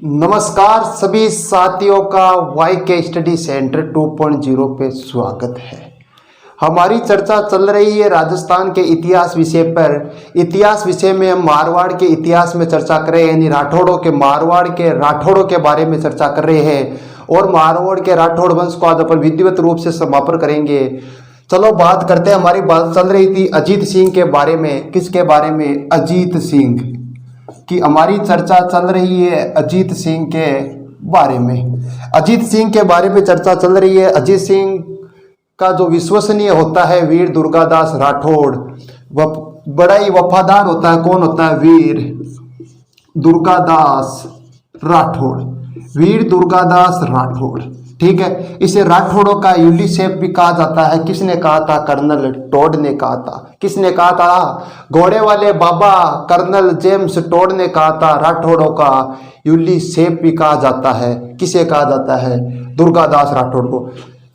नमस्कार सभी साथियों का वाई के स्टडी सेंटर 2.0 पे स्वागत है। हमारी चर्चा चल रही है राजस्थान के इतिहास विषय पर। इतिहास विषय में हम मारवाड़ के इतिहास में चर्चा कर रहे हैं, यानी राठौड़ों के मारवाड़ के राठौड़ों के बारे में चर्चा कर रहे हैं और मारवाड़ के राठौड़ वंश को आज अपन विधिवत रूप से समापन करेंगे। चलो बात करते हैं। हमारी बात चल रही थी अजीत सिंह के बारे में। किसके बारे में? अजीत सिंह की हमारी चर्चा चल रही है। अजीत सिंह के बारे में, अजीत सिंह के बारे में चर्चा चल रही है। अजीत सिंह का जो विश्वसनीय होता है वीर दुर्गादास राठौड़, वह बड़ा ही वफादार होता है। कौन होता है? वीर दुर्गादास राठौड़। वीर दुर्गादास राठौड़, ठीक है। इसे राठौड़ों का यूलिसेफ भी कहा जाता है। किसने कहा था? कर्नल टोड ने कहा था। किसने कहा था? घोड़े वाले बाबा कर्नल जेम्स टोड ने कहा था राठौड़ों का यूलिसेफ भी कहा जाता है। किसे कहा जाता है? दुर्गादास राठौड़ को।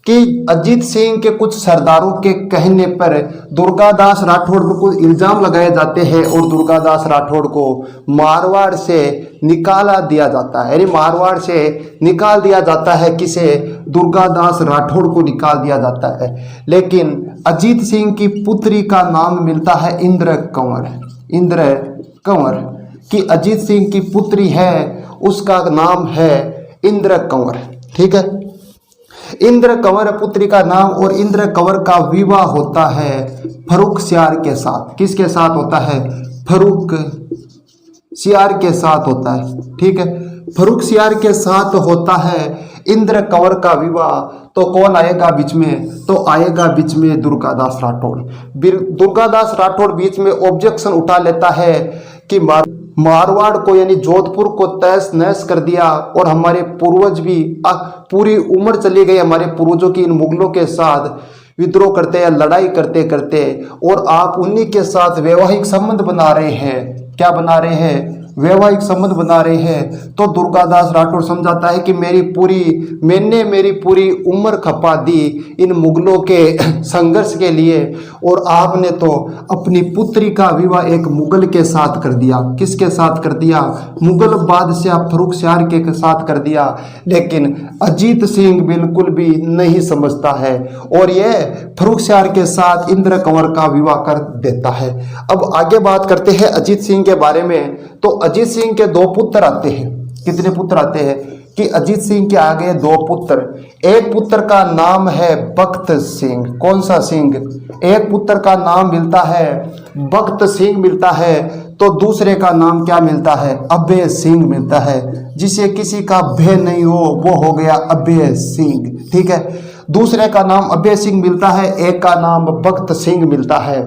कि अजीत सिंह के कुछ सरदारों के कहने पर दुर्गादास राठौड़ पर कुछ इल्जाम लगाए जाते हैं और दुर्गादास राठौड़ को मारवाड़ से निकाला दिया जाता है, यानी मारवाड़ से निकाल दिया जाता है। किसे? दुर्गादास राठौड़ को निकाल दिया जाता है। लेकिन अजीत सिंह की पुत्री का नाम मिलता है इंद्र कंवर। इंद्र कंवर की अजीत सिंह की पुत्री है, उसका नाम है इंद्र कंवर, ठीक है। इंद्र कंवर पुत्री का नाम, और इंद्र कंवर का विवाह होता है फर्रुख सियार के साथ। किसके साथ होता है? फर्रुख सियार के साथ होता है, ठीक है। फर्रुख सियार के साथ होता है इंद्र कंवर का विवाह। तो कौन आएगा बीच में? तो आएगा बीच में दुर्गादास राठौड़। दुर्गादास राठौड़ बीच में ऑब्जेक्शन उठा लेता है कि मारवाड़ को यानी जोधपुर को तहस नहस कर दिया और हमारे पूर्वज भी पूरी उम्र चली गई हमारे पूर्वजों की इन मुगलों के साथ विद्रोह करते या लड़ाई करते करते, और आप उन्हीं के साथ वैवाहिक संबंध बना रहे हैं। क्या बना रहे हैं? वैवाहिक संबंध बना रहे हैं। तो दुर्गादास राठौड़ समझाता है कि मैंने मेरी पूरी उम्र खपा दी इन मुगलों के संघर्ष के लिए, और आपने तो अपनी पुत्री का विवाह एक मुगल के साथ कर दिया। किसके साथ कर दिया? मुगल बादशाह फर्रुख सियार के साथ कर दिया। लेकिन अजीत सिंह बिल्कुल भी नहीं समझता है और यह फर्रुख सियार के साथ इंद्र कंवर का विवाह कर देता है। अब आगे बात करते हैं अजीत सिंह के बारे में। तो अजीत सिंह के दो पुत्र आते हैं। कितने पुत्र आते हैं? कि अजीत सिंह के आगे दो पुत्र। एक पुत्र का नाम है बख्त सिंह। कौन सा सिंह? एक पुत्र का नाम मिलता है बख्त सिंह मिलता है, तो दूसरे का नाम क्या मिलता है? अभय सिंह मिलता है। जिसे किसी का भय नहीं हो वो हो गया अभय सिंह, ठीक है। दूसरे का नाम अभय सिंह मिलता है, एक का नाम बख्त सिंह मिलता है।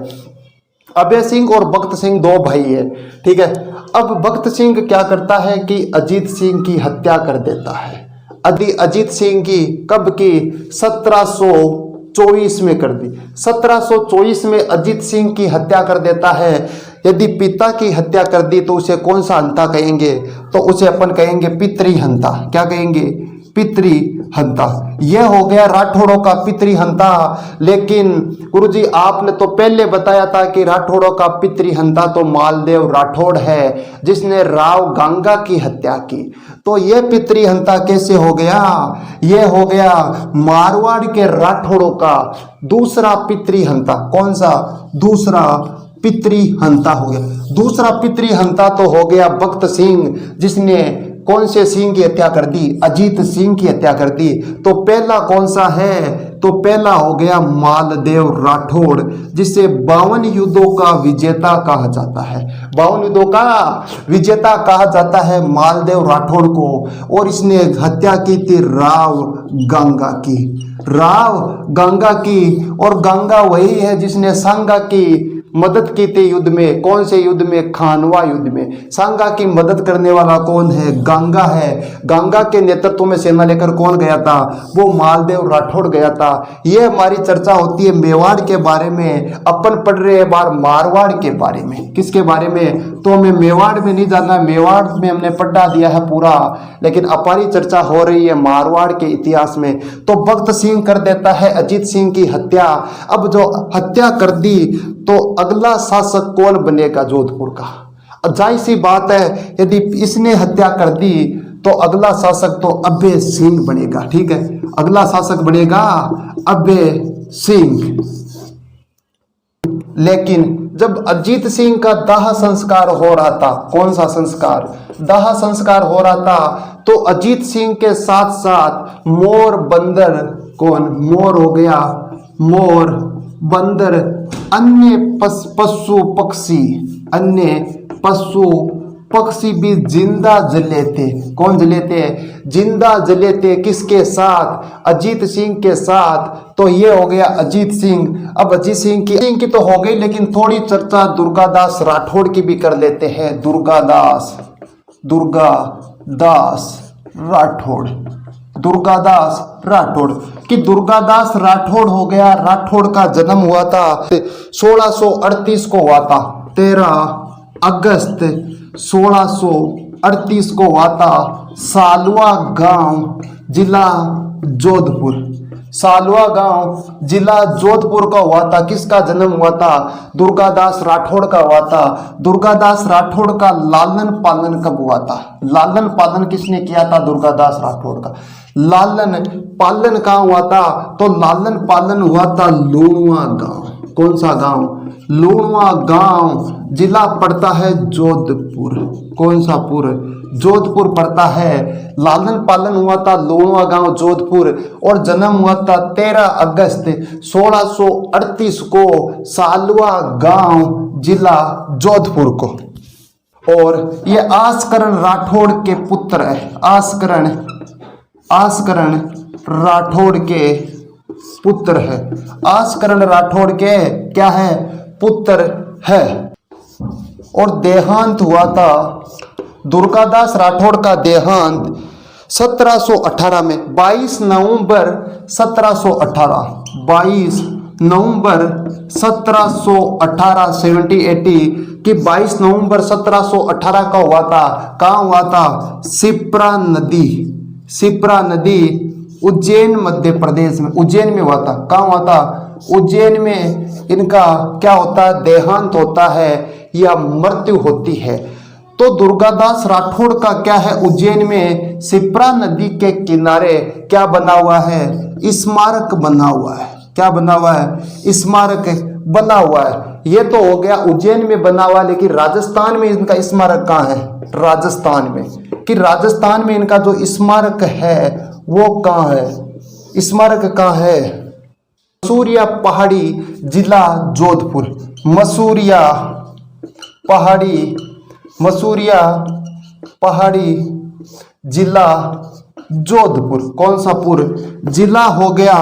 अभय सिंह और बख्त सिंह दो भाई है, ठीक है। अब बख्त सिंह क्या करता है कि अजीत सिंह की हत्या कर देता है। अजीत सिंह की कब की? 1724 में कर दी। 1724 में अजीत सिंह की हत्या कर देता है। यदि पिता की हत्या कर दी तो उसे कौन सा हंता कहेंगे? तो उसे अपन कहेंगे पितृहंता। क्या कहेंगे? पितृहंता। यह हो गया राठौड़ों का पितृहंता। लेकिन गुरुजी आपने तो पहले बताया था कि राठौड़ों का पितृहंता तो मालदेव राठौड़ है जिसने राव गंगा की हत्या की। तो यह पितृहंता कैसे हो गया? यह हो गया मारवाड़ के राठौड़ों का दूसरा पितृहंता। कौन सा? दूसरा पितृहंता हो गया। दूसरा पितृहंता तो हो गया बख्त सिंह, जिसने कौन से सिंह की हत्या कर दी? अजीत सिंह की हत्या कर दी। तो पहला कौन सा है? तो पहला हो गया मालदेव राठौड़, जिसे 52 युद्धों का विजेता कहा जाता है। 52 युद्धों का विजेता कहा जाता है मालदेव राठौड़ को। और इसने हत्या की थी राव गंगा की। राव गंगा की, और गंगा वही है जिसने सांगा की मदद की थी युद्ध में। कौन से युद्ध में? खानवा युद्ध में। सांगा की मदद करने वाला कौन है? गंगा है। गंगा के नेतृत्व में सेना लेकर कौन गया था? वो मालदेव राठौड़ गया था। ये हमारी चर्चा होती है मेवाड़ के बारे में। अपन पढ़ रहे हैं बार मारवाड़ के बारे में। किसके बारे में? तो हमें मेवाड़ में नहीं जाना, मेवाड़ में हमने पढ़ा दिया है पूरा, लेकिन हमारी चर्चा हो रही है मारवाड़ के इतिहास में। तो बख्त सिंह कर देता है अजीत सिंह की हत्या। अब जो हत्या कर दी तो अगला शासक कौन बनेगा जोधपुर का? जाहिर सी बात है, यदि इसने हत्या कर दी तो अगला शासक तो अभय सिंह बनेगा। ठीक है, अगला शासक बनेगा अभय सिंह। लेकिन जब अजीत सिंह का दाह संस्कार हो रहा था, कौन सा संस्कार, दाह संस्कार हो रहा था, तो अजीत सिंह के साथ साथ मोर बंदर, कौन, मोर हो गया, मोर बंदर, अन्य पशु पक्षी, अन्य पशु पक्षी भी जिंदा जले थे। कौन जले थे, जिंदा जले थे, किसके साथ, अजीत सिंह के साथ। तो ये हो गया अजीत सिंह। अब अजीत सिंह की तो हो गई, लेकिन थोड़ी चर्चा दुर्गादास राठौड़ की भी कर लेते हैं। दुर्गादास राठौड़, दुर्गादास राठौड़ कि दुर्गादास राठौड़ हो गया, राठौड़ का जन्म हुआ था 1638 को हुआ था, 13 अगस्त 1638 को हुआ था, सालवा गांव जिला जोधपुर, सालवा गांव जिला जोधपुर का हुआ था। किसका जन्म हुआ था, दुर्गादास राठौड़ का हुआ था। दुर्गादास राठौड़ का लालन पालन कब हुआ था, लालन पालन किसने किया था, दुर्गादास राठौड़ का लालन पालन कहाँ हुआ था, तो लालन पालन हुआ था लूणवा गांव। कौन सा गांव, लूणवा गांव, जिला पड़ता है जोधपुर। कौन सा पुर, जोधपुर पड़ता है। लालन पालन हुआ था लूणवा गांव जोधपुर, और जन्म हुआ था 13 अगस्त 1638 को सालवा गांव जिला जोधपुर को। और ये आस्करण राठौड़ के पुत्र है, आस्करण राठौड़ के पुत्र है, आस्करण राठौड़ के क्या है, पुत्र है। और देहांत हुआ था, दुर्गादास राठौड़ का देहांत 1718 में, 22 नवंबर 1718, 22 नवंबर 1718, 70-80 कि 22 नवंबर 1718 का हुआ था। कहाँ हुआ था, शिप्रा नदी उज्जैन मध्य प्रदेश में, उज्जैन में हुआ था। कहाँ हुआ था, उज्जैन में इनका क्या होता है, देहांत होता है या मृत्यु होती है। तो दुर्गादास राठौड़ का क्या है, उज्जैन में शिप्रा नदी के किनारे क्या बना हुआ है, स्मारक बना हुआ है। क्या बना हुआ है, स्मारक बना हुआ है। ये तो हो गया उज्जैन में बना हुआ, लेकिन राजस्थान में इनका स्मारक कहाँ है, राजस्थान में, कि राजस्थान में इनका जो स्मारक है वो कहाँ है, स्मारक कहाँ है, मसूरिया पहाड़ी जिला जोधपुर, मसूरिया पहाड़ी जिला जोधपुर। कौन सा पुर, जिला हो गया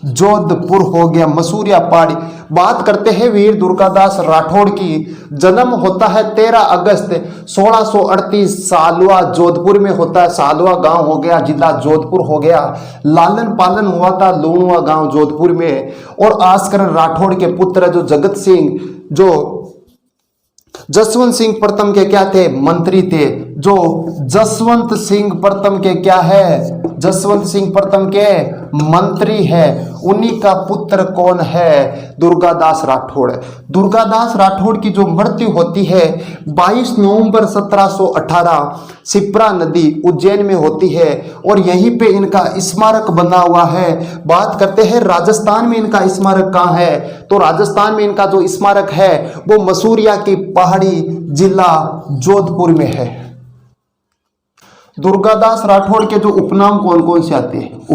जोधपुर, हो गया मसूरिया पहाड़ी। बात करते हैं वीर दुर्गादास राठौड़ की। जन्म होता है 13 अगस्त 1638, सालवा जोधपुर में होता है, सालवा गांव हो गया, जिला जोधपुर हो गया। लालन पालन हुआ था लूणवा गांव जोधपुर में। और आस्करण राठौड़ के पुत्र जो जगत सिंह, जो जसवंत सिंह प्रथम के क्या थे, मंत्री थे, जो जसवंत सिंह प्रथम के क्या है, जसवंत सिंह प्रथम के मंत्री है, उन्हीं का पुत्र कौन है, दुर्गादास राठौड़। दुर्गादास राठौड़ की जो मृत्यु होती है 22 नवंबर 1718 शिप्रा नदी उज्जैन में होती है, और यहीं पे इनका स्मारक बना हुआ है। बात करते हैं राजस्थान में इनका स्मारक कहाँ है, तो राजस्थान में इनका जो स्मारक है वो मसूरिया की पहाड़ी जिला जोधपुर में है। दुर्गादास राठौड़ के जो उपनाम कौन कौन से आते हैं,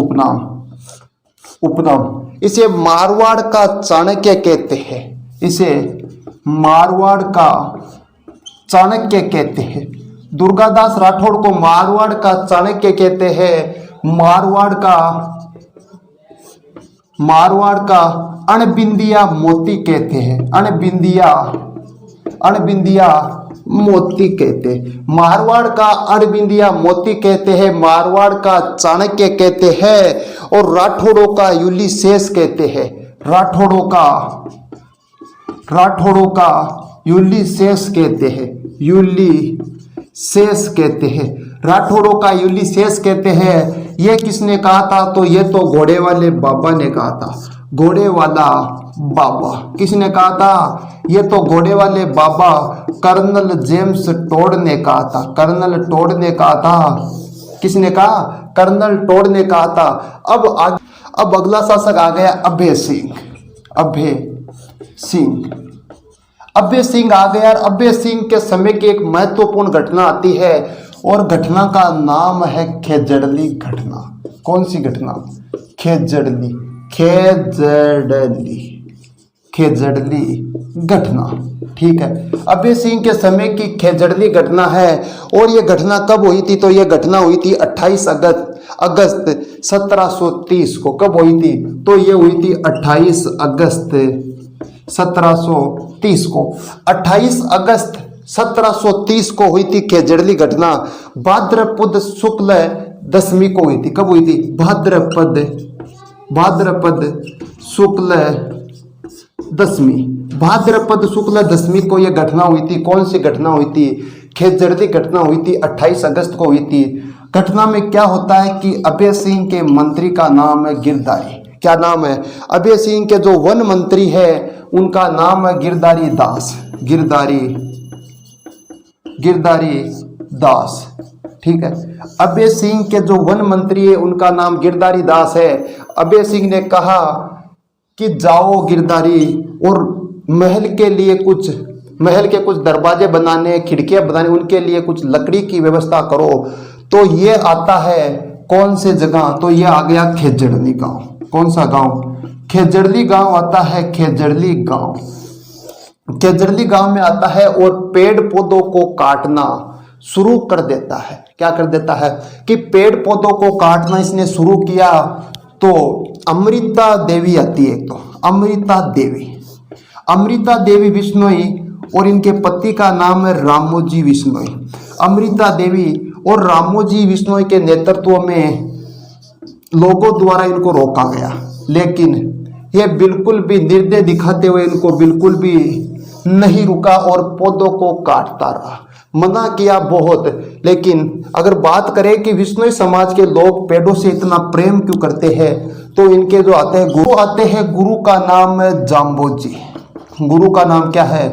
उपनाम, इसे मारवाड़ का चाणक्य कहते हैं, इसे मारवाड़ का चाणक्य कहते हैं। दुर्गादास राठौड़ को मारवाड़ का चाणक्य कहते हैं। मारवाड़ का अणबिंदिया मोती कहते हैं, अणबिंदिया मोती कहते हैं। मारवाड़ का अणबिंदिया मोती कहते हैं, मारवाड़ का चाणक्य कहते हैं, और राठौड़ों का यूलिसेस कहते हैं। राठौड़ों का यूलिसेस कहते हैं, यूलिसेस कहते हैं, राठौड़ों का यूलिसेस कहते हैं। ये किसने कहा था, तो ये तो घोड़े वाले बाबा ने कहा था, घोड़े वाला बाबा। किसने कहा था, ये तो घोड़े वाले बाबा कर्नल जेम्स टोड ने कहा था, कर्नल टोड ने कहा था, किसने कहा? कर्नल टोड ने कहा था। अब अगला शासक आ गया अभय सिंह। अभय सिंह आ गया। अभय सिंह के समय की एक महत्वपूर्ण घटना आती है और घटना का नाम है खेजड़ली घटना। कौन सी घटना? खेजड़ली घटना। ठीक है, अभय सिंह के समय की खेजड़ली घटना है। और ये घटना कब हुई थी? तो ये घटना हुई थी 28 अगस्त 1730 को। कब हुई थी? तो ये हुई थी 28 अगस्त 1730 को। 28 अगस्त 1730 को हुई थी खेजड़ली घटना। भाद्रपद शुक्ल दशमी को हुई थी। कब हुई थी? भाद्रपद शुक्ल दशमी। भाद्रपद शुक्ल दशमी को यह घटना हुई थी। कौन सी घटना हुई थी? खेजड़ली घटना हुई थी, 28 अगस्त को हुई थी। घटना में क्या होता है कि अभय सिंह के मंत्री का नाम है गिरधारी। क्या नाम है? अभय सिंह के जो वन मंत्री है उनका नाम है गिरधारी दास। ठीक है, अभय सिंह के जो वन मंत्री है उनका नाम गिरधारी दास है। अभय सिंह ने कहा कि जाओ गिरधारी और महल के कुछ दरवाजे बनाने, खिड़कियां बनाने, उनके लिए कुछ लकड़ी की व्यवस्था करो। तो ये आता है कौन से जगह? तो ये आ गया खेजड़ली गांव। कौन सा गांव? खेजड़ली गांव आता है। खेजड़ली गांव में आता है और पेड़ पौधों को काटना शुरू कर देता है। क्या कर देता है? कि पेड़ पौधों को काटना इसने शुरू किया। तो अमृता देवी आती है। तो अमृता देवी बिश्नोई और इनके पति का नाम है रामोजी बिश्नोई। अमृता देवी और रामोजी बिश्नोई के नेतृत्व में लोगों द्वारा इनको रोका गया, लेकिन ये बिल्कुल भी निर्दय दिखाते हुए इनको बिल्कुल भी नहीं रुका और पौधों को काटता रहा। मना किया बहुत, लेकिन अगर बात करें कि बिश्नोई समाज के लोग पेड़ों से इतना प्रेम क्यों करते हैं, तो इनके जो आते हैं गुरु का नाम है जाम्बोजी। गुरु का नाम क्या है?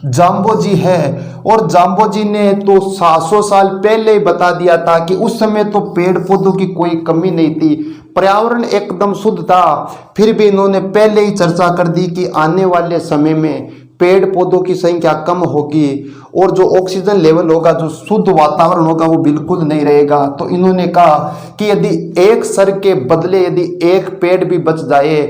जाम्बोजी है। और जाम्बोजी ने तो 700 साल पहले ही बता दिया था कि उस समय तो पेड़ पौधों की कोई कमी नहीं थी, पर्यावरण एकदम शुद्ध था। फिर भी इन्होंने पहले ही चर्चा कर दी कि आने वाले समय में पेड़ पौधों की संख्या कम होगी और जो ऑक्सीजन लेवल होगा, जो शुद्ध वातावरण होगा, वो बिल्कुल नहीं रहेगा। तो इन्होंने कहा कि यदि एक सर के बदले यदि एक पेड़ भी बच जाए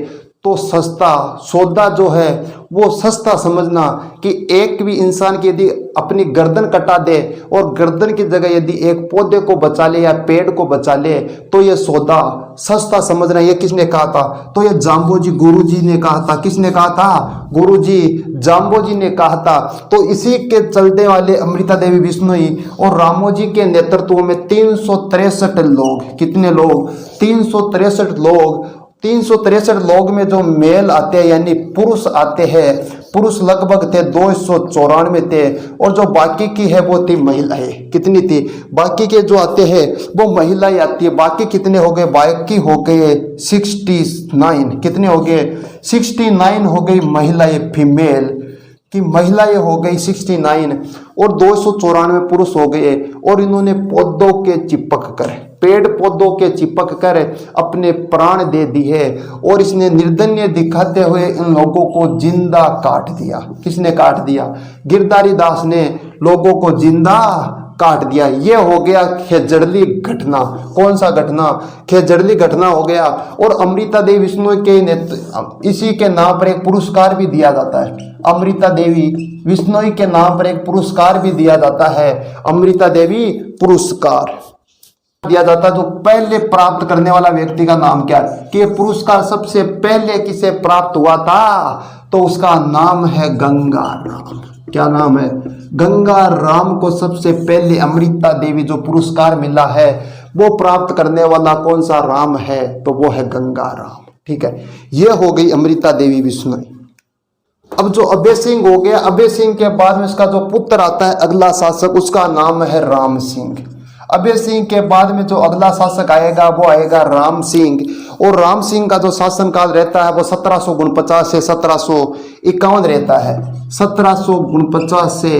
तो सस्ता सौदा जो है वो सस्ता समझना कि एक भी इंसान की यदि अपनी गर्दन कटा दे और गर्दन की जगह यदि एक पौधे को बचा ले या पेड़ को बचा ले तो ये सौदा सस्ता समझना। ये किसने कहा था? तो ये जाम्बोजी गुरुजी ने कहा था। किसने कहा था? गुरुजी जाम्बोजी ने कहा था। तो इसी के चलते वाले अमृता देवी बिश्नोई और रामोजी के नेतृत्व में 363 लोग, कितने लोग? 363 लोग में जो मेल आते हैं यानी पुरुष आते हैं, पुरुष लगभग थे 294 थे और जो बाकी की है वो थी महिलाएं। कितनी थी? बाकी के जो आते हैं वो महिलाएं आती है। बाकी कितने हो गए? बाकी हो गए 69। कितने हो गए? 69 हो गई महिलाएं, फीमेल की महिलाएं हो गई 69 और 294 पुरुष हो गए। और इन्होंने पौधों के चिपक कर, पेड़ पौधों के चिपक कर अपने प्राण दे दिए और इसने निर्दयनीय दिखाते हुए इन लोगों को जिंदा काट दिया। किसने काट दिया? गिरधारी दास ने लोगों को जिंदा काट दिया। ये हो गया खेजड़ली घटना। कौन सा घटना? खेजड़ली घटना हो गया। और अमृता देवी बिश्नोई के इसी के नाम पर एक पुरस्कार भी दिया जाता है। अमृता देवी बिश्नोई के नाम पर एक पुरस्कार भी दिया जाता है, अमृता देवी पुरस्कार दिया जाता है। जो पहले प्राप्त करने वाला व्यक्ति का नाम क्या है? कि ये पुरस्कार सबसे पहले किसे प्राप्त हुआ था? तो उसका नाम है गंगाराम। क्या नाम है? गंगाराम को सबसे पहले अमृता देवी जो पुरस्कार मिला है वो प्राप्त करने वाला कौन सा राम है? तो वो है गंगाराम। ठीक है, ये हो गई अमृता देवी बिश्नोई। अब जो अभय सिंह हो गया, अभय सिंह के बाद में इसका जो पुत्र आता है अगला शासक, उसका नाम है राम सिंह। अभय सिंह के बाद में जो अगला शासक आएगा वो आएगा राम सिंह। और राम सिंह का जो शासनकाल रहता है वो 1749 से 1751 रहता है। 1749 से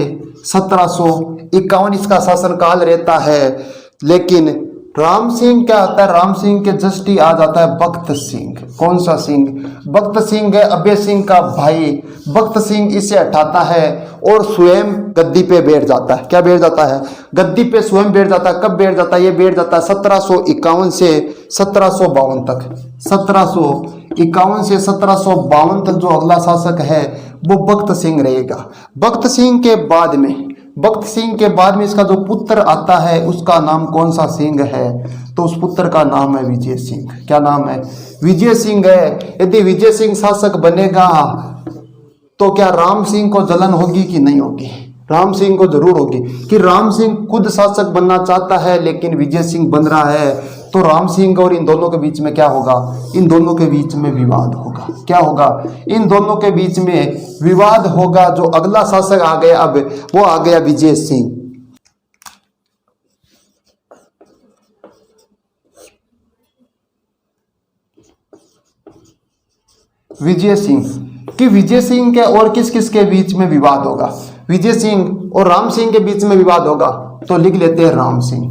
1751 इसका शासनकाल रहता है। लेकिन राम सिंह क्या होता है, राम सिंह के जस्ट ही आ जाता है भगत सिंह। कौन सा सिंह? भगत सिंह है अभय सिंह का भाई। भगत सिंह इसे हटाता है और स्वयं गद्दी पे बैठ जाता है। क्या बैठ जाता है? गद्दी पे स्वयं बैठ जाता है। कब बैठ जाता है? ये बैठ जाता है 1751 से 1752 तक। 1751 से 1752 तक जो अगला शासक है वो भगत सिंह रहेगा। भगत सिंह के बाद में इसका जो पुत्र आता है उसका नाम कौन सा सिंह है? तो उस पुत्र का नाम है विजय सिंह। क्या नाम है? विजय सिंह है। यदि विजय सिंह शासक बनेगा तो क्या राम सिंह को जलन होगी कि नहीं होगी? राम सिंह को जरूर होगी कि राम सिंह खुद शासक बनना चाहता है लेकिन विजय सिंह बन रहा है, तो राम सिंह और इन दोनों के बीच में क्या होगा? इन दोनों के बीच में विवाद होगा। क्या होगा? इन दोनों के बीच में विवाद होगा। जो अगला शासक आ गया अब वो आ गया विजय सिंह। विजय सिंह के और किस किस के बीच में विवाद होगा? विजय सिंह और राम सिंह के बीच में विवाद होगा, तो लिख लेते हैं राम सिंह।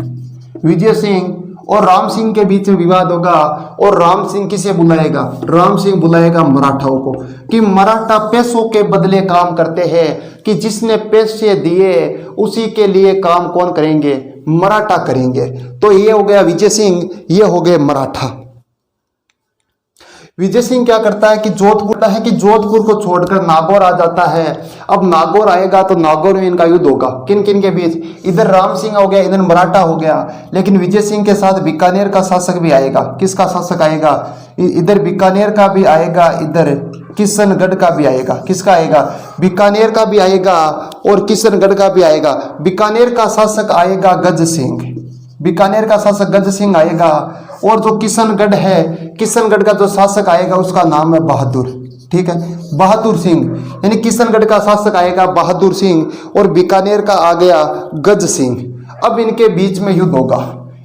विजय सिंह और राम सिंह के बीच में विवाद होगा और राम सिंह किसे बुलाएगा? राम सिंह बुलाएगा मराठाओं को कि मराठा पैसों के बदले काम करते हैं, कि जिसने पैसे दिए उसी के लिए काम कौन करेंगे? मराठा करेंगे। तो ये हो गया विजय सिंह, ये हो गए मराठा। विजय सिंह क्या करता है कि जोधपुर को छोड़कर नागौर आ जाता है। अब नागौर आएगा तो नागौर में इनका युद्ध होगा। किन किन के बीच? इधर राम सिंह हो गया, इधर मराठा हो गया, लेकिन विजय सिंह के साथ बीकानेर का शासक भी आएगा। किसका शासक आएगा? इधर बीकानेर का भी आएगा, इधर किशनगढ़ का भी आएगा। किसका आएगा? बीकानेर का भी आएगा और किशनगढ़ का भी आएगा। बीकानेर का शासक आएगा गज सिंह। बीकानेर का शासक गज सिंह आएगा और जो किशनगढ़ है, किशनगढ़ का जो शासक आएगा उसका नाम है बहादुर। ठीक है, बहादुर सिंह। यानी किशनगढ़ का शासक आएगा बहादुर सिंह और बीकानेर का आ गया गज सिंह। अब इनके बीच में युद्ध होगा,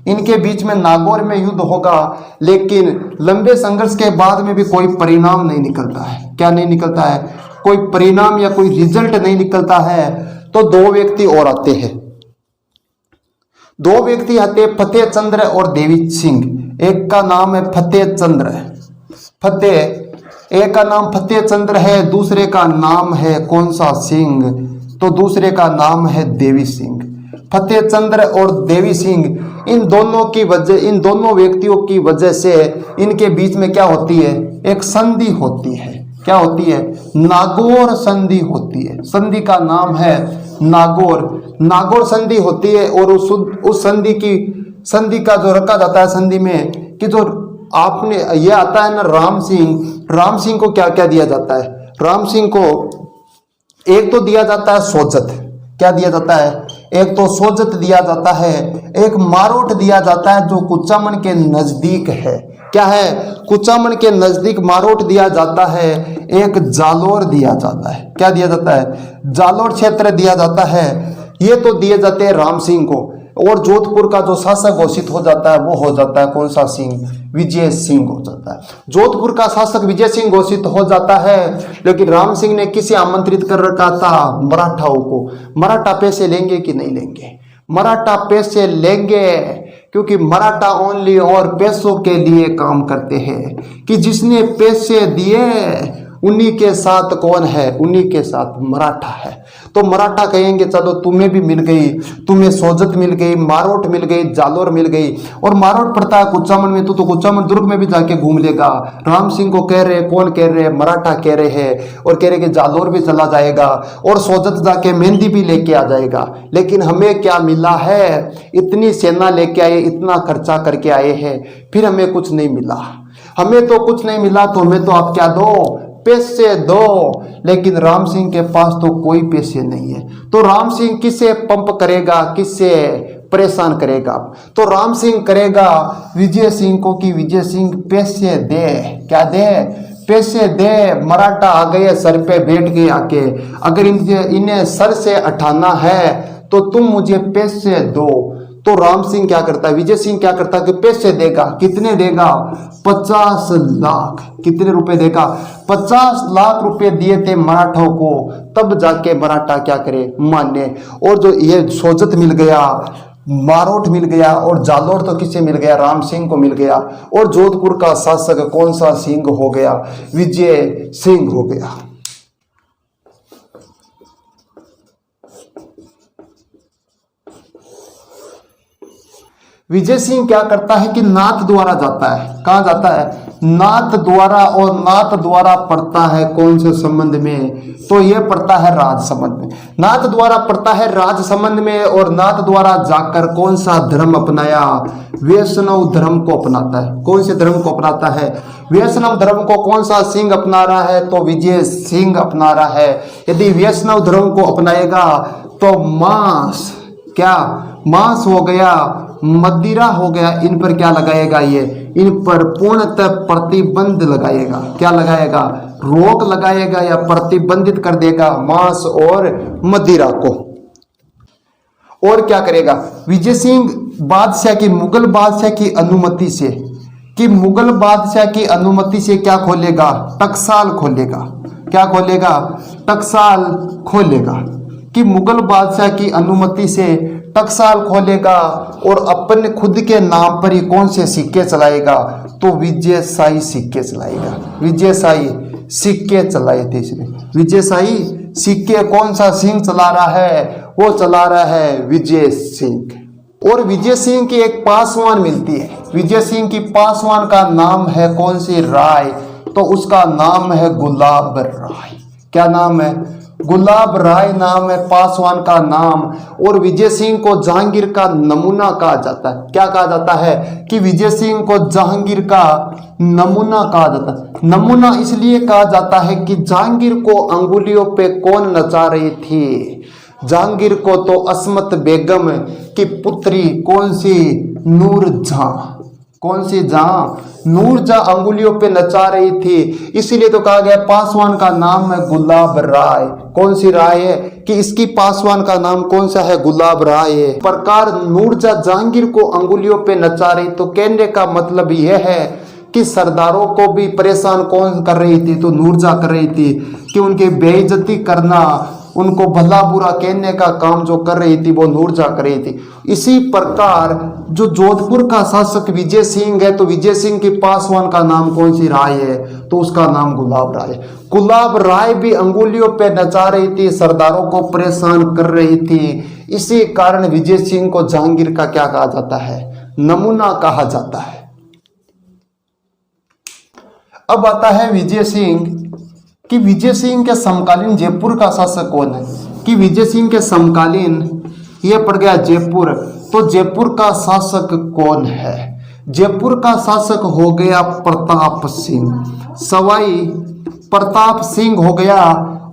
इनके बीच में नागौर में युद्ध होगा, लेकिन लंबे संघर्ष के बाद में भी कोई परिणाम नहीं निकलता है। क्या नहीं निकलता है? कोई परिणाम या कोई रिजल्ट नहीं निकलता है। तो दो व्यक्ति और आते हैं, फतेह चंद्र और देवी सिंह। एक का नाम है फतेह चंद्र, एक का नाम फतेह चंद्र है, दूसरे का नाम है कौन सा सिंह? तो दूसरे का नाम है देवी सिंह। फतेह चंद्र और देवी सिंह, इन दोनों व्यक्तियों की वजह से इनके बीच में क्या होती है? एक संधि होती है। क्या होती है? नागौर संधि होती है। संधि का नाम है नागौर संधि होती है। और उस संधि का जो रखा जाता है संधि में कि जो आपने ये आता है ना राम सिंह को क्या क्या दिया जाता है? राम सिंह को एक तो दिया जाता है सोजत। क्या दिया जाता है? एक तो सोजत दिया जाता है, एक मारोट दिया जाता है जो कुचामन के नजदीक है। क्या है? कुचामन के नजदीक मारोट दिया जाता है। एक जालोर दिया जाता है। क्या दिया जाता है? जालोर क्षेत्र दिया जाता है। ये तो दिए जाते हैं राम सिंह को। और जोधपुर का जो शासक घोषित हो जाता है वो हो जाता है कौन सा सिंह? विजय सिंह हो जाता है। जोधपुर का शासक विजय सिंह घोषित हो जाता है, लेकिन राम सिंह ने किसे आमंत्रित कर रखा था? मराठाओं को। मराठा पैसे लेंगे कि नहीं लेंगे? मराठा पैसे लेंगे, क्योंकि मराठा ओनली और पैसों के लिए काम करते हैं, कि जिसने पैसे दिए उन्हीं के साथ कौन है? उन्हीं के साथ मराठा है। तो मराठा कहेंगे चलो तुम्हें भी मिल गई, तुम्हें सोजत मिल गई, मारोट मिल गई, जालोर मिल गई। और मारोट पड़ता है कुचामन में, तो कुचामन दुर्ग में भी जाके घूम लेगा। राम सिंह को कह रहे, कौन कह रहे? मराठा कह रहे हैं। और कह रहे कि जालोर भी चला जाएगा और सोजत जाके मेहंदी भी लेके आ जाएगा। लेकिन हमें क्या मिला है? इतनी सेना लेके आए, इतना खर्चा करके आए हैं, फिर हमें कुछ नहीं मिला। हमें तो कुछ नहीं मिला, तो हमें तो आप क्या दो? पैसे दो। लेकिन राम सिंह के पास तो कोई पैसे नहीं है। तो राम सिंह किसे पंप करेगा, किसे परेशान करेगा? तो राम सिंह करेगा विजय सिंह को कि विजय सिंह पैसे दे। क्या दे? पैसे दे। मराठा आ गए, सर पे बैठ गए आके, अगर इन्हें सर से उठाना है तो तुम मुझे पैसे दो। तो राम सिंह क्या करता है? विजय सिंह क्या करता है कि पैसे देगा। कितने देगा? 50 लाख। कितने रुपए देगा? 50 लाख रुपए दिए थे मराठाओं को, तब जाके मराठा क्या करे? माने। और जो ये सोजत मिल गया, मारोट मिल गया, और जालोर तो किसे मिल गया, राम सिंह को मिल गया। और जोधपुर का शासक कौन सा सिंह हो गया, विजय सिंह हो गया। विजय सिंह क्या करता है कि नाथ द्वारा जाता है, कहां जाता है, नाथ द्वारा, और नाथ द्वारा पड़ता है कौन से संबंध में, तो यह पड़ता है राजसमंद में। नाथ द्वारा पड़ता है राजसमंद में, और नाथ द्वारा जाकर कौन सा धर्म अपनाया, वैष्णव धर्म को अपनाता है। कौन से धर्म को अपनाता है, वैष्णव धर्म को। कौन सा सिंह अपना रहा है, तो विजय सिंह अपना रहा है। यदि वैष्णव धर्म को अपनाएगा तो मांस, क्या मांस हो गया, मदिरा हो गया, इन पर क्या लगाएगा, ये इन पर पूर्णतः प्रतिबंध लगाएगा। क्या लगाएगा, रोक लगाएगा या प्रतिबंधित कर देगा मांस और मदिरा को। और क्या करेगा, विजय सिंह बादशाह की, मुगल बादशाह की अनुमति से, कि मुगल बादशाह की अनुमति से क्या खोलेगा, टकसाल खोलेगा। क्या खोलेगा, टकसाल खोलेगा, कि मुगल बादशाह की अनुमति से टकसाल खोलेगा, और अपने खुद के नाम पर ही कौन से सिक्के चलाएगा, तो विजयशाही सिक्के चलाएगा। विजयशाही सिक्के चलाए थे इसने। विजयशाही सिक्के कौन सा सिंह चला रहा है, वो चला रहा है विजय सिंह। और विजय सिंह की एक पासवान मिलती है। विजय सिंह की पासवान का नाम है कौन सी, राय, तो उसका नाम है गुलाब राय। क्या नाम है, गुलाब राय नाम है पासवान का नाम। और विजय सिंह को जहांगीर का नमूना कहा जाता है। क्या कहा जाता है, कि विजय सिंह को जहांगीर का नमूना कहा जाता है। नमूना इसलिए कहा जाता है कि जहांगीर को अंगुलियों पे कौन नचा रही थी, जहांगीर को तो अस्मत बेगम की पुत्री कौन सी, नूरजहां। कौन सी जहां, नूरजहां अंगुलियों पे नचा रही थी, इसीलिए तो कहा गया पासवान का नाम है गुलाब राय। कौन सी राय है, कि इसकी पासवान का नाम कौन सा है, गुलाब राय है। प्रकार नूरजहां जहांगीर को अंगुलियों पे नचा रही, तो कहने का मतलब यह है कि सरदारों को भी परेशान कौन कर रही थी, तो नूरजहां कर रही थी, कि उनकी बेइज्जती करना, उनको भला बुरा कहने का काम जो कर रही थी वो नूरजहां कर रही थी। इसी प्रकार जो जोधपुर का शासक विजय सिंह है, तो विजय सिंह की पासवान का नाम कौन सी राय है, तो उसका नाम गुलाब राय। गुलाब राय भी अंगुलियों पे नचा रही थी, सरदारों को परेशान कर रही थी। इसी कारण विजय सिंह को जहांगीर का क्या कहा जाता है, नमूना कहा जाता है। अब आता है विजय सिंह, कि विजय सिंह के समकालीन जयपुर का शासक कौन है, कि विजय सिंह के समकालीन, ये पड़ गया जयपुर, तो जयपुर का शासक कौन है, जयपुर का शासक हो गया प्रताप सिंह, सवाई प्रताप सिंह हो गया।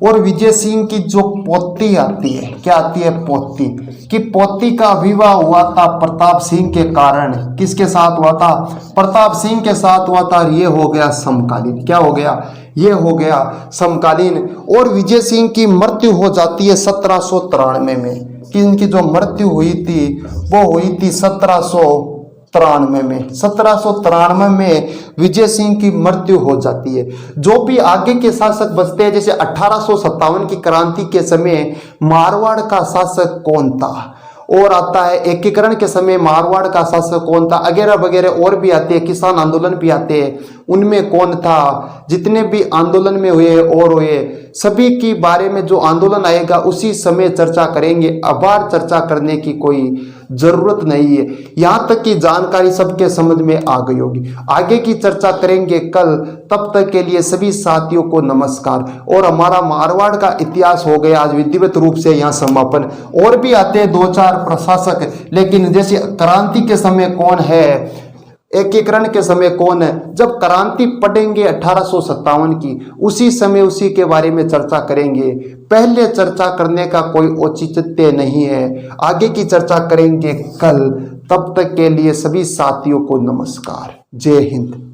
और विजय सिंह की जो पोती आती है, क्या आती है, पोती, कि पोती का विवाह हुआ था प्रताप सिंह के कारण। किसके साथ हुआ था, प्रताप सिंह के साथ हुआ था। ये हो गया समकालीन। क्या हो गया, ये हो गया समकालीन। और विजय सिंह की मृत्यु हो जाती है 1793 में, कि इनकी जो मृत्यु हुई थी वो हुई थी 1793 में। 1793 में विजय सिंह की मृत्यु हो जाती है। जो भी आगे के शासक बचते हैं, जैसे 1857 की क्रांति के समय मारवाड़ का शासक कौन था, और आता है एकीकरण के समय मारवाड़ का शासक कौन था, वगैरह वगैरह और भी आते हैं, किसान आंदोलन भी आते हैं, उनमें कौन था, जितने भी आंदोलन में हुए और हुए सभी के बारे में जो आंदोलन आएगा उसी समय चर्चा करेंगे। अबार चर्चा करने की कोई जरूरत नहीं है, यहाँ तक की जानकारी सबके समझ में आ गई होगी। आगे की चर्चा करेंगे कल, तब तक के लिए सभी साथियों को नमस्कार। और हमारा मारवाड़ का इतिहास हो गया आज विधिवत रूप से यहाँ समापन। और भी आते हैं 2-4 प्रशासक, लेकिन जैसे क्रांति के समय कौन है, एकीकरण के समय कौन है, जब क्रांति पढ़ेंगे 1857 की, उसी समय उसी के बारे में चर्चा करेंगे। पहले चर्चा करने का कोई औचित्य नहीं है, आगे की चर्चा करेंगे कल। तब तक के लिए सभी साथियों को नमस्कार, जय हिंद।